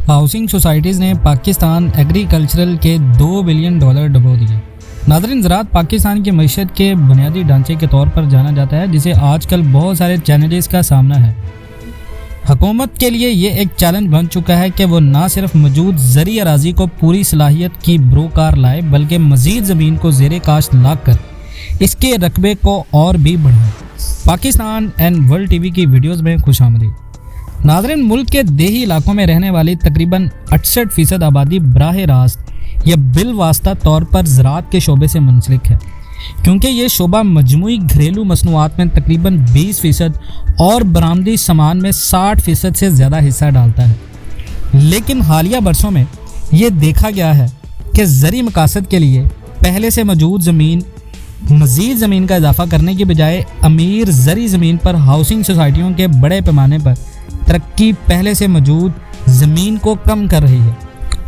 Housing societies ने Pakistan agricultural के $2 billion डुबो दिए। नाज़रीन, ज़राअत पाकिस्तान की मईशत के बुनियादी ढांचे के तौर पर जाना जाता है, जिसे आजकल बहुत सारे चैलेंजेस का सामना है। हुकूमत के लिए ये एक चैलेंज बन चुका है कि वो ना सिर्फ मौजूद ज़री अराज़ी को पूरी सलाहियत की बरोकार लाए, बल्कि मज़ीद ज़मीन को ज़ेरे काश्त लाकर इसके रकबे को और भी बढ़ाए। पाकिस्तान एंड वर्ल्ड टीवी की वीडियोज़ में खुशामदीद। नाज़रीन, मुल्क के देही इलाकों में रहने वाली तकरीबन 68% आबादी बराह रास्त या बिल वास्ता तौर पर ज़राअत के शोबे से मुंसलिक है, क्योंकि ये शोबा मजमूई घरेलू मसनूआत में तकरीबन 20% और बरामदी सामान में 60% से ज़्यादा हिस्सा डालता है। लेकिन हालिया बरसों में ये देखा गया है कि ज़री मकासद के लिए पहले से मौजूद मज़ीद ज़मीन का इजाफा करने की बजाय अमीर ज़री ज़मीन पर हाउसिंग सोसाइटियों के बड़े पैमाने पर तरक्की पहले से मौजूद ज़मीन को कम कर रही है,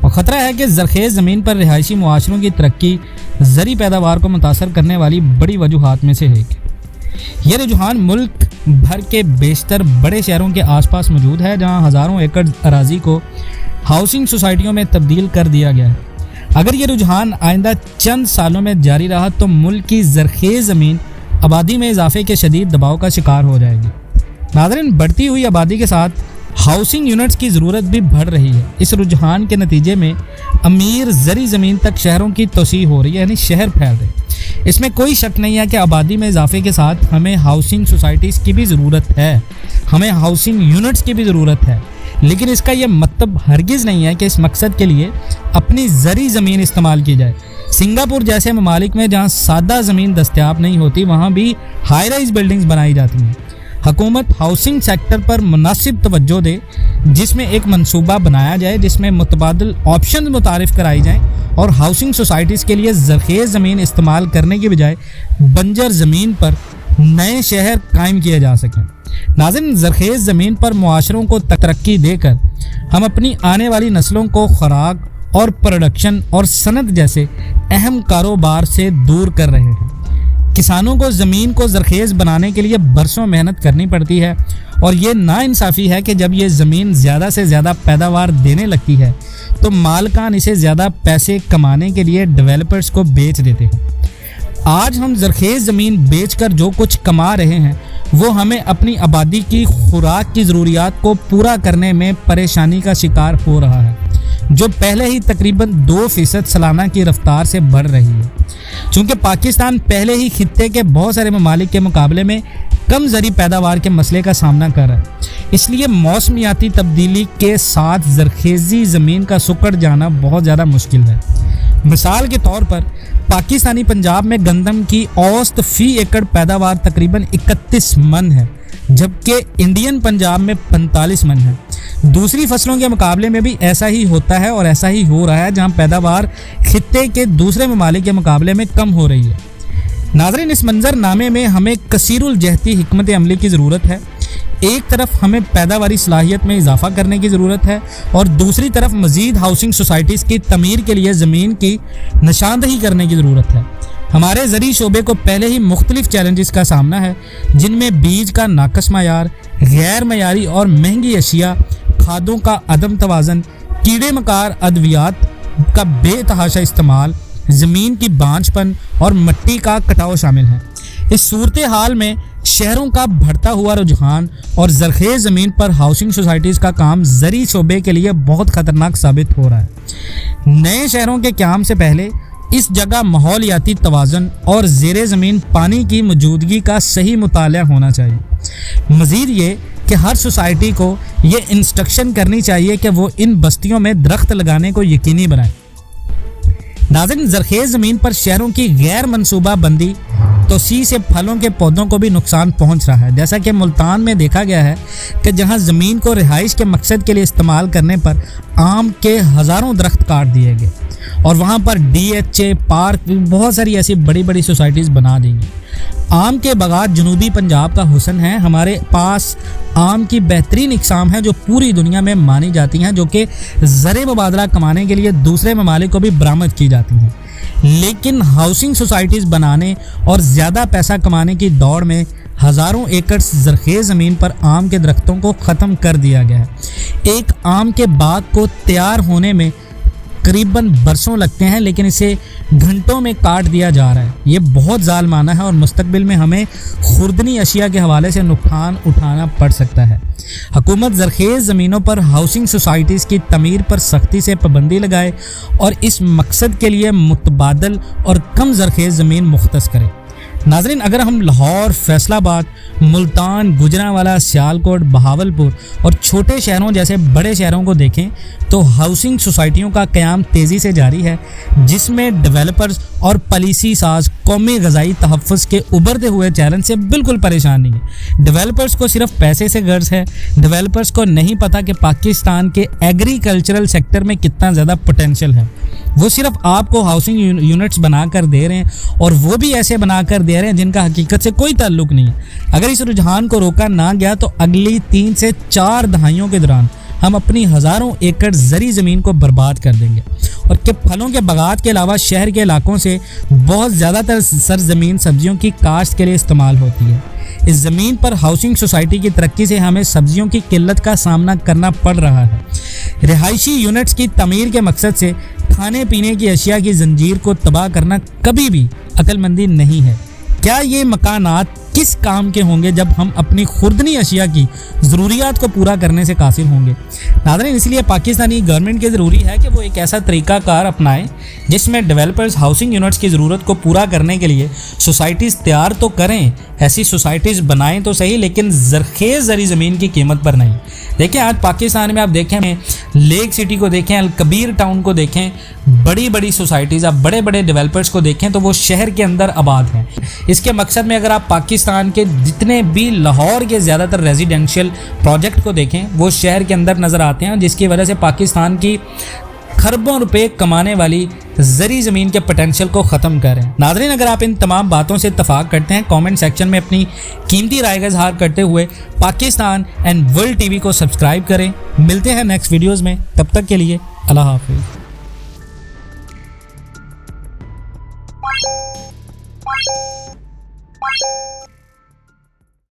और ख़तरा है कि ज़रखेज़ ज़मीन पर रिहायशी मुआशरों की तरक्की ज़री पैदावार को मुतासर करने वाली बड़ी वजूहात में से एक है। यह रुझान मुल्क भर के बेशतर बड़े शहरों के आसपास मौजूद है, जहां हज़ारों एकड़ अराज़ी को हाउसिंग सोसाइटियों में तब्दील कर दिया गया है। अगर ये रुझान आइंदा चंद सालों में जारी रहा तो मुल्क की ज़रखेज़ ज़मीन आबादी में इजाफे के शदीद दबाव का शिकार हो जाएगी। नाज़रीन, बढ़ती हुई आबादी के साथ हाउसिंग यूनिट्स की ज़रूरत भी बढ़ रही है। इस रुझान के नतीजे में अमीर ज़री ज़मीन तक शहरों की तोसी हो रही है, यानी शहर फैल रहे। इसमें कोई शक नहीं है कि आबादी में इजाफे के साथ हमें हाउसिंग सोसाइटीज़ की भी ज़रूरत है, हमें हाउसिंग यूनिट्स की भी ज़रूरत है। लेकिन इसका यह मतलब हरगिज़ नहीं है कि इस मकसद के लिए अपनी ज़री ज़मीन इस्तेमाल की जाए। सिंगापुर जैसे ममालिक में जहाँ सादा ज़मीन दस्तयाब नहीं होती, वहाँ भी हाई राइज बिल्डिंग्स बनाई जाती हैं। हुकूमत हाउसिंग सेक्टर पर मुनासिब तवज्जो दे, जिसमें एक मंसूबा बनाया जाए जिसमें मुतबादिल ऑप्शन मुतारिफ़ कराई जाएँ और हाउसिंग सोसाइटीज़ के लिए ज़रखेज़ ज़मीन इस्तेमाल करने की बजाय बंजर ज़मीन पर नए शहर कायम किए जा सकें। नाज़रीन, ज़रखेज़ ज़मीन पर मुआशरों को तरक्की देकर हम अपनी आने वाली नस्लों को खुराक और प्रोडक्शन और सनत जैसे अहम कारोबार से दूर कर रहे हैं। किसानों को ज़मीन को ज़रखेज़ बनाने के लिए बरसों मेहनत करनी पड़ती है, और ये नाइंसाफ़ी है कि जब ये ज़मीन ज़्यादा से ज़्यादा पैदावार देने लगती है तो मालकान इसे ज़्यादा पैसे कमाने के लिए डेवलपर्स को बेच देते हैं। आज हम ज़रखेज़ ज़मीन बेचकर जो कुछ कमा रहे हैं वो हमें अपनी आबादी की खुराक की ज़रूरियात को पूरा करने में परेशानी का शिकार हो रहा है, जो पहले ही तकरीबन 2% सालाना की रफ्तार से बढ़ रही है। चूँकि पाकिस्तान पहले ही खित्ते के बहुत सारे ममालिक के मुकाबले में कम ज़री पैदावार के मसले का सामना कर रहा है, इसलिए मौसमियाती तब्दीली के साथ ज़रखेज़ी ज़मीन का सुकड़ जाना बहुत ज़्यादा मुश्किल है। मिसाल के तौर पर पाकिस्तानी पंजाब में गंदम की औसत फ़ी एकड़ पैदावार तकरीबन 31 मन है, जबकि इंडियन पंजाब में 45 मन है। दूसरी फसलों के मुकाबले में भी ऐसा ही होता है और ऐसा ही हो रहा है, जहां पैदावार खित्ते के दूसरे ममालिक के मुकाबले में कम हो रही है। नाज़रीन, इस मंजरनामे में हमें कसीरुल जहती हिकमत अमली की ज़रूरत है। एक तरफ हमें पैदावारी सलाहियत में इजाफा करने की ज़रूरत है, और दूसरी तरफ मज़ीद हाउसिंग सोसाइटीज़ की तमीर के लिए ज़मीन की निशानदही करने की ज़रूरत है। हमारे ज़री शोबे को पहले ही मुख्तलिफ चैलेंजेस का सामना है, जिनमें बीज का नाकस मयार, गैर मयारी और महंगी अशिया, खादों का अदम तवाज़न, कीड़े मकार अद्वियात का बेतहाशा इस्तेमाल, ज़मीन की बांझपन और मिट्टी का कटाव शामिल है। इस सूरत हाल में शहरों का बढ़ता हुआ रुझान और ज़रखेज़ ज़मीन पर हाउसिंग सोसाइटीज़ का काम ज़री शोबे के लिए बहुत ख़तरनाक साबित हो रहा है। नए शहरों के क़याम से पहले इस जगह माहौलियाती तवाज़न और ज़ेरे ज़मीन पानी की मौजूदगी का सही मुताला होना चाहिए। मज़ीद ये कि हर सोसाइटी को ये इंस्ट्रक्शन करनी चाहिए कि वो इन बस्तियों में दरख्त लगाने को यकीनी बनाए। नाज़रीन, ज़रखेज़ ज़मीन पर शहरों की गैर मनसूबा बंदी तोसी से फलों के पौधों को भी नुकसान पहुंच रहा है। जैसा कि मुल्तान में देखा गया है कि जहां ज़मीन को रिहाइश के मकसद के लिए इस्तेमाल करने पर आम के हज़ारों दरख्त काट दिए गए, और वहां पर DHA पार्क, बहुत सारी ऐसी बड़ी बड़ी सोसाइटीज़ बना देंगी। आम के बागात जनूबी पंजाब का हुसन है। हमारे पास आम की बेहतरीन इकसाम है जो पूरी दुनिया में मानी जाती हैं, जो कि ज़र मुबादला कमाने के लिए दूसरे ममालिक को भी बरामद की जाती हैं। लेकिन हाउसिंग सोसाइटीज़ बनाने और ज़्यादा पैसा कमाने की दौड़ में हज़ारों एकड़ ज़रख़ेज़ ज़मीन पर आम के दरख्तों को ख़त्म कर दिया गया है। एक आम के बाग को तैयार होने में करीबन बरसों लगते हैं, लेकिन इसे घंटों में काट दिया जा रहा है। ये बहुत ज़ालमाना है और मुस्तकबिल में हमें खुर्दनी अशिया के हवाले से नुकसान उठाना पड़ सकता है। हुकूमत ज़रख़ेज़ ज़मीनों पर हाउसिंग सोसाइटीज़ की तमीर पर सख्ती से पाबंदी लगाए और इस मकसद के लिए मुतबादल और कम ज़रख़ेज़ ज़मीन मुख्तस करे। नाज़रीन, अगर हम लाहौर, फैसलाबाद, मुल्तान, गुजरांवाला, सियालकोट, बहावलपुर और छोटे शहरों जैसे बड़े शहरों को देखें तो हाउसिंग सोसाइटियों का क़याम तेज़ी से जारी है, जिसमें डेवलपर्स और पॉलिसी साज कौमी ग़ज़ाई तहफ़्फ़ुज़ के उभरते हुए चैलेंज से बिल्कुल परेशान नहीं है। डेवलपर्स को सिर्फ पैसे से गर्ज है। डेवलपर्स को नहीं पता कि पाकिस्तान के एग्रीकल्चरल सेक्टर में कितना ज़्यादा पोटेंशियल है। वो सिर्फ आपको हाउसिंग यूनिट्स बनाकर दे रहे हैं, और वो भी ऐसे बनाकर दे रहे हैं जिनका हकीकत से कोई ताल्लुक़ नहीं है। अगर इस रुझान को रोका ना गया तो अगली 3 से 4 दहाइयों के दौरान हम अपनी हज़ारों एकड़ ज़री ज़मीन को बर्बाद कर देंगे, और कि फलों के बागात के अलावा शहर के इलाकों से बहुत ज़्यादातर सरज़मीन सब्जियों की काश्त के लिए इस्तेमाल होती है। इस ज़मीन पर हाउसिंग सोसाइटी की तरक्की से हमें सब्जियों की किल्लत का सामना करना पड़ रहा है। रिहायशी यूनिट्स की तमीर के मकसद से खाने पीने की अशिया की जंजीर को तबाह करना कभी भी अक्लमंदी नहीं है। क्या ये मकानात किस काम के होंगे जब हम अपनी खुर्दनी अशिया की ज़रूरियात को पूरा करने से कासिर होंगे। नाज़रीन, इसलिए पाकिस्तानी गवर्नमेंट की ज़रूरी है कि वो एक ऐसा तरीक़ाकार अपनाएं जिसमें डेवलपर्स हाउसिंग यूनिट्स की ज़रूरत को पूरा करने के लिए सोसाइटीज़ तैयार तो करें, ऐसी सोसाइटीज़ बनाएं तो सही, लेकिन ज़रख़ेज़ ज़री ज़मीन की कीमत पर नहीं। देखें, आज पाकिस्तान में आप देखें, लेक सिटी को देखें, अल कबीर टाउन को देखें, बड़ी बड़ी सोसाइटीज़, आप बड़े बड़े डेवलपर्स को देखें तो वो शहर के अंदर आबाद हैं। इसके मकसद में अगर आप पाकिस्तान के जितने भी लाहौर के ज़्यादातर रेजिडेंशियल प्रोजेक्ट को देखें, वो शहर के अंदर नज़र आते हैं, जिसकी वजह से पाकिस्तान की खरबों रुपए कमाने वाली ज़री ज़मीन के पोटेंशियल को ख़त्म करें। नाज़रीन, अगर आप इन तमाम बातों से इत्तफ़ाक़ करते हैं, कमेंट सेक्शन में अपनी कीमती राय का इज़हार करते हुए पाकिस्तान एंड वर्ल्ड टीवी को सब्सक्राइब करें। मिलते हैं नेक्स्ट वीडियोज़ में, तब तक के लिए अल्लाह हाफ़िज़।